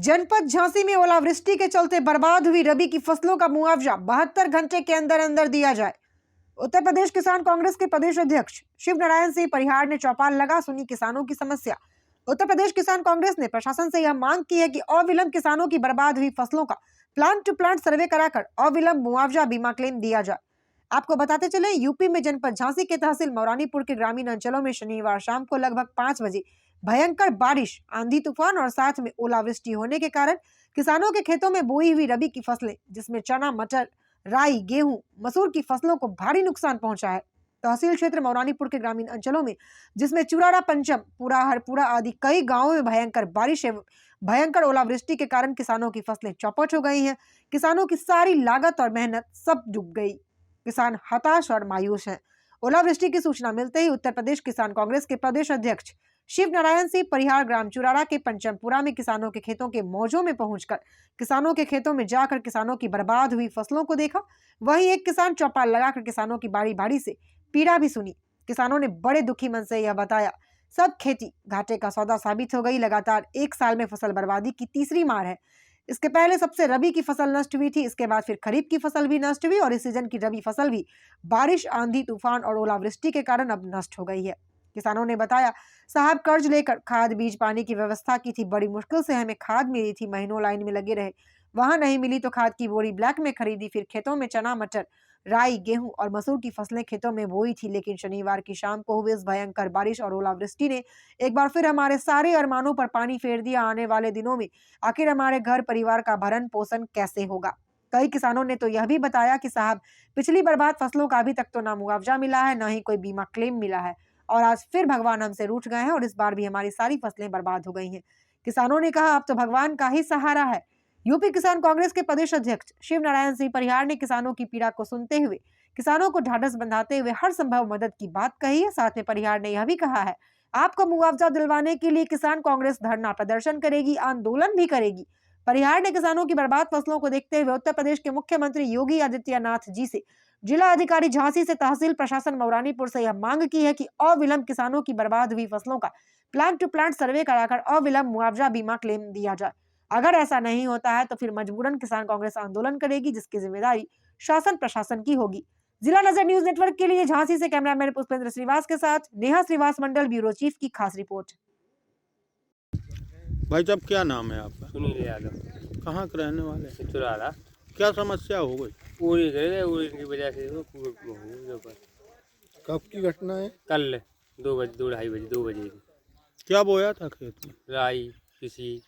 जनपद झांसी में ओलावृष्टि के चलते बर्बाद हुई रबी की फसलों का मुआवजा 72 घंटे के अंदर अंदर दिया जाए। उत्तर प्रदेश किसान कांग्रेस के प्रदेश अध्यक्ष शिव नारायण सिंह परिहार ने चौपाल लगा सुनी किसानों की समस्या। उत्तर प्रदेश किसान कांग्रेस ने प्रशासन से यह मांग की है कि अविलंब किसानों की बर्बाद हुई फसलों का प्लांट टू प्लांट सर्वे कराकर अविलंब मुआवजा बीमा क्लेम दिया जाए। आपको बताते चले, यूपी में जनपद झांसी के तहसील मौरानीपुर के ग्रामीण अंचलों में शनिवार शाम को लगभग 5 बजे भयंकर बारिश, आंधी तूफान और साथ में ओलावृष्टि होने के कारण किसानों के खेतों में बोई हुई रबी की फसलें जिसमें चना, मटर, राई, गेहूं, मसूर की फसलों को भारी नुकसान पहुंचा है। तहसील क्षेत्र मौरानीपुर के ग्रामीण अंचलों में जिसमें चुराड़ा, पंचम, पूरा, हरपुरा आदि कई गांवों में भयंकर बारिश एवं भयंकर ओलावृष्टि के कारण किसानों की फसलें चौपट हो गई हैं। किसानों की सारी लागत और मेहनत सब डूब गई। किसान हताश और मायूस हैं। ओलावृष्टि की सूचना मिलते ही उत्तर प्रदेश किसान कांग्रेस के प्रदेश अध्यक्ष शिव नारायण सिंह परिहार ग्राम चुराड़ा के पंचमपुरा में किसानों के खेतों के मौजों में पहुंचकर किसानों के खेतों में जाकर किसानों की बर्बाद हुई फसलों को देखा। वहीं एक किसान चौपाल लगाकर किसानों की बारी बारी से पीड़ा भी सुनी। किसानों ने बड़े दुखी मन से यह बताया, सब खेती घाटे का सौदा साबित हो गई। लगातार 1 साल में फसल बर्बादी की तीसरी मार है। इसके पहले सबसे रबी की फसल नष्ट हुई थी, इसके बाद फिर खरीफ की फसल भी नष्ट हुई और इस सीजन की रबी फसल भी बारिश, आंधी तूफान और ओलावृष्टि के कारण अब नष्ट हो गई है। किसानों ने बताया, साहब कर्ज लेकर खाद, बीज, पानी की व्यवस्था की थी। बड़ी मुश्किल से हमें खाद मिली थी। महीनों लाइन में लगे रहे, वहां नहीं मिली तो खाद की बोरी ब्लैक में खरीदी। फिर खेतों में चना, मटर, राई, गेहूं और मसूर की फसलें खेतों में बोई थी। लेकिन शनिवार की शाम को हुई इस भयंकर बारिश और ओलावृष्टि ने एक बार फिर हमारे सारे अरमानों पर पानी फेर दिया। आने वाले दिनों में आखिर हमारे घर परिवार का भरण पोषण कैसे होगा। कई किसानों ने तो यह भी बताया कि साहब, पिछली बर्बाद फसलों का अभी तक तो ना मुआवजा मिला है, न ही कोई बीमा क्लेम मिला है और आज फिर भगवान हमसे रूठ गए हैं और इस बार भी हमारी सारी फसलें बर्बाद हो गई हैं। किसानों ने कहा, अब तो भगवान का ही सहारा है। यूपी किसान कांग्रेस के प्रदेश अध्यक्ष शिव नारायण सिंह परिहार ने किसानों की पीड़ा को सुनते हुए किसानों को ढाढ़स बंधाते हुए हर संभव मदद की बात कही है। साथ में परिहार ने यह भी कहा है, आपको मुआवजा दिलवाने के लिए किसान कांग्रेस धरना प्रदर्शन करेगी, आंदोलन भी करेगी। परिहार ने किसानों की बर्बाद फसलों को देखते हुए उत्तर प्रदेश के मुख्यमंत्री योगी आदित्यनाथ जी से, जिला अधिकारी झांसी से, तहसील प्रशासन मौरानीपुर से यह मांग की है कि अविलंब किसानों की बर्बाद हुई फसलों का प्लांट टू प्लांट सर्वे कराकर अविलंब मुआवजा बीमा क्लेम दिया जाए। अगर ऐसा नहीं होता है तो फिर मजबूरन किसान कांग्रेस आंदोलन करेगी, जिसकी जिम्मेदारी शासन प्रशासन की होगी। जिला नजर न्यूज नेटवर्क के लिए झांसी से कैमरामैन पुष्पेंद्र श्रीवास के साथ नेहा श्रीवास, मंडल ब्यूरो चीफ की खास रिपोर्ट। भाई साहब, क्या नाम है आपका? सुनील यादव। कहाँ के रहने वाले? चुराड़ा। क्या समस्या हो गई? पूरी गए उड़ी की वजह से कब की घटना है? कल 2 बजे, 2-2:30 बजे, 2 बजे क्या बोया था खेत में? राई, किसी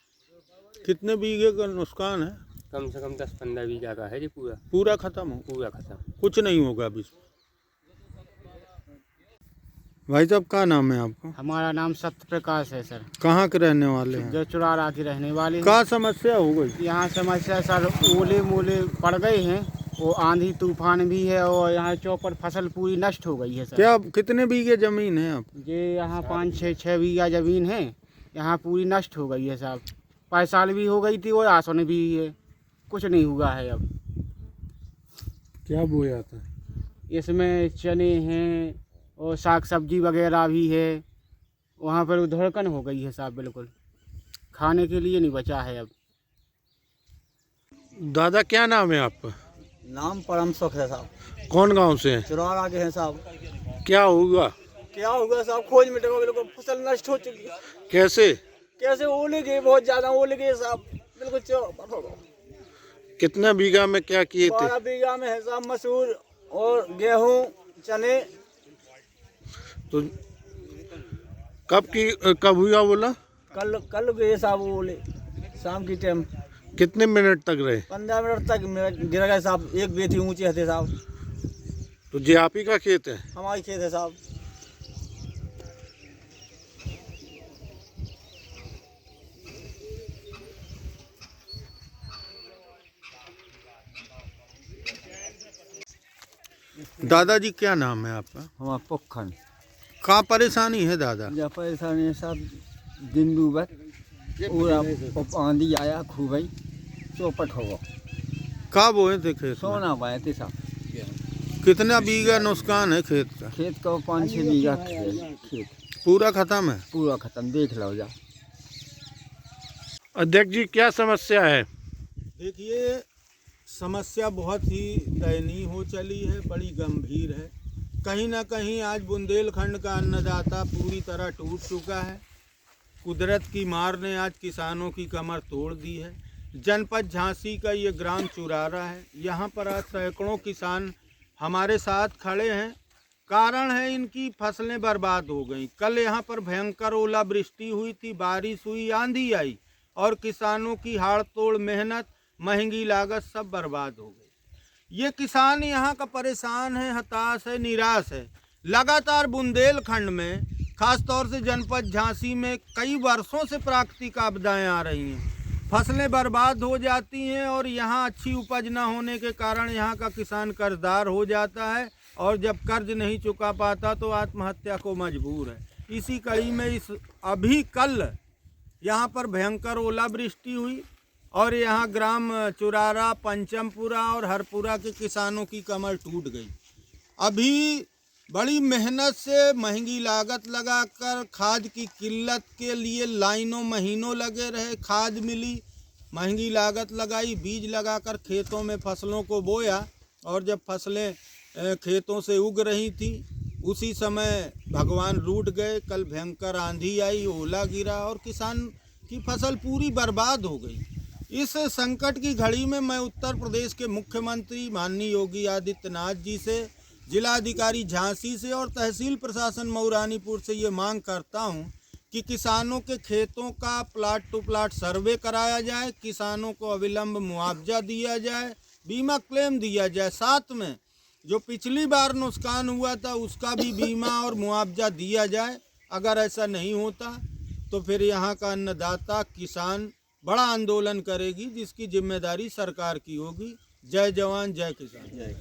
कितने बीघे का नुकसान है? कम से कम 10-15 बीघा का है जी। पूरा खत्म हो? पूरा खत्म। कुछ नहीं होगा अभी। भाई साहब, क्या नाम है आपका? हमारा नाम सत्य प्रकाश है सर। कहाँ के रहने वाले हैं? जो चुराड़ा के रहने वाले हैं। क्या समस्या हो गई? यहाँ समस्या सर, ओले मोले पड़ गए हैं, वो आंधी तूफान भी है और यहाँ चौपट फसल पूरी नष्ट हो गई है सर। क्या कितने बीघे जमीन है आप? ये यहाँ 5-6 बीघा जमीन है, यहाँ पूरी नष्ट हो गई है साहब। पैसाल भी हो गई थी और आसन भी है, कुछ नहीं हुआ है अब। क्या बोया था? इसमें चने हैं और साग सब्जी वगैरह भी है। वहाँ पर उधड़कन हो गई है साहब, बिल्कुल खाने के लिए नहीं बचा है अब। दादा, क्या नाम है आपका? नाम परम सुख है साहब। कौन गांव से हैं? चुराड़ा के हैं साहब। क्या होगा? क्या होगा साहब, खोज मिटेगा, बिल्कुल फसल नष्ट हो चुकी है। कैसे? कैसे? ओले गए, बहुत ज्यादा ओले गए साहब, बिल्कुल चौपट हो गया। कितना बीघा में क्या किए थे? 12 बीघा में है साहब, मसूर और गेहूं, चने। तो कब हुआ बोला? कल गए साहब ओले, शाम की टाइम। कितने मिनट तक रहे? 15 मिनट तक गिर गए साहब। एक बेटी ऊंचे थे साहब। तो जे आप ही का खेत है? हमारी खेत है साहब। दादाजी, क्या नाम है आपका? हमारा पोखन। कहाँ परेशानी है दादा? जब परेशानी है साहब, दिन डूबे, पूरा आंधी आया, खूब ही चौपट हो गया। कहाँ बोए थे खेत में? सोना पाए थे साहब। कितना बीघा नुकसान है खेत का? खेत का 5-6 बीघा खेत पूरा खत्म है? पूरा खत्म, देख लो जा। अध्यक्ष जी क्या समस्या है? देखिए, समस्या बहुत ही दयनीय हो चली है, बड़ी गंभीर है। कहीं ना कहीं आज बुंदेलखंड का अन्नदाता पूरी तरह टूट चुका है। कुदरत की मार ने आज किसानों की कमर तोड़ दी है। जनपद झांसी का ये ग्राम चुरारा है। यहाँ पर आज सैकड़ों किसान हमारे साथ खड़े हैं। कारण है इनकी फसलें बर्बाद हो गई। कल यहाँ पर भयंकर ओलावृष्टि हुई थी, बारिश हुई, आंधी आई और किसानों की हाड़ तोड़ मेहनत, महंगी लागत सब बर्बाद हो गई। ये किसान यहाँ का परेशान है, हताश है, निराश है। लगातार बुंदेलखंड में, खासतौर से जनपद झांसी में कई वर्षों से प्राकृतिक आपदाएं आ रही हैं। फसलें बर्बाद हो जाती हैं और यहाँ अच्छी उपज न होने के कारण यहाँ का किसान कर्जदार हो जाता है और जब कर्ज नहीं चुका पाता तो आत्महत्या को मजबूर है। इसी कड़ी में अभी कल यहाँ पर भयंकर ओलावृष्टि हुई और यहाँ ग्राम चुरारा, पंचमपुरा और हरपुरा के किसानों की कमर टूट गई। अभी बड़ी मेहनत से महंगी लागत लगाकर खाद की किल्लत के लिए लाइनों महीनों लगे रहे, खाद मिली, महंगी लागत लगाई, बीज लगाकर खेतों में फसलों को बोया और जब फसलें खेतों से उग रही थी उसी समय भगवान रूठ गए। कल भयंकर आंधी आई, ओला गिरा और किसान की फसल पूरी बर्बाद हो गई। इस संकट की घड़ी में मैं उत्तर प्रदेश के मुख्यमंत्री माननीय योगी आदित्यनाथ जी से, जिलाधिकारी झांसी से और तहसील प्रशासन मऊरानीपुर से ये मांग करता हूँ कि किसानों के खेतों का प्लाट टू प्लाट सर्वे कराया जाए, किसानों को अविलंब मुआवजा दिया जाए, बीमा क्लेम दिया जाए, साथ में जो पिछली बार नुकसान हुआ था उसका भी बीमा और मुआवजा दिया जाए। अगर ऐसा नहीं होता तो फिर यहाँ का अन्नदाता किसान बड़ा आंदोलन करेगी जिसकी जिम्मेदारी सरकार की होगी। जय जवान जय किसान।